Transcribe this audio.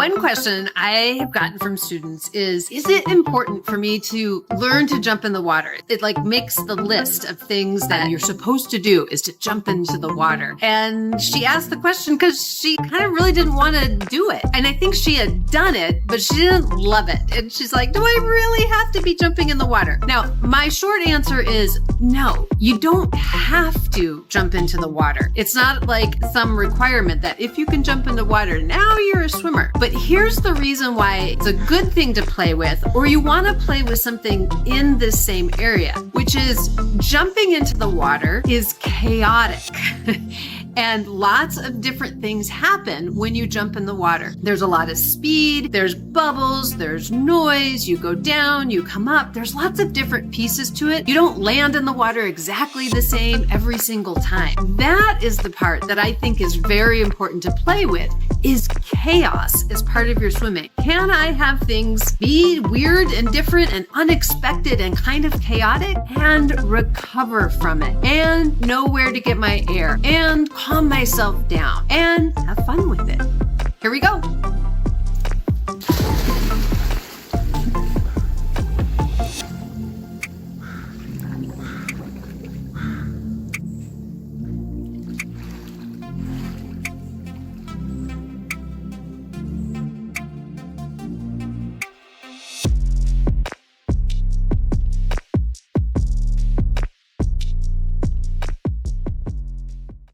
One question I have gotten from students is it important for me to learn to jump in the water? It makes the list of things that you're supposed to do is to jump into the water. And she asked the question because she kind of really didn't want to do it. And I think she had done it, but she didn't love it. And she's like, do I really have to be jumping in the water? Now, my short answer is no, you don't have to jump into the water. It's not like some requirement that if you can jump in the water, now you're a swimmer. But here's the reason why it's a good thing to play with, or you want to play with something in this same area, which is jumping into the water is chaotic. And lots of different things happen when you jump in the water. There's a lot of speed, there's bubbles, there's noise, you go down, you come up. There's lots of different pieces to it. You don't land in the water exactly the same every single time. That is the part that I think is very important to play with, is chaos as part of your swimming. Can I have things be weird and different and unexpected and kind of chaotic and recover from it and know where to get my air and calm myself down and have fun with it? Here we go.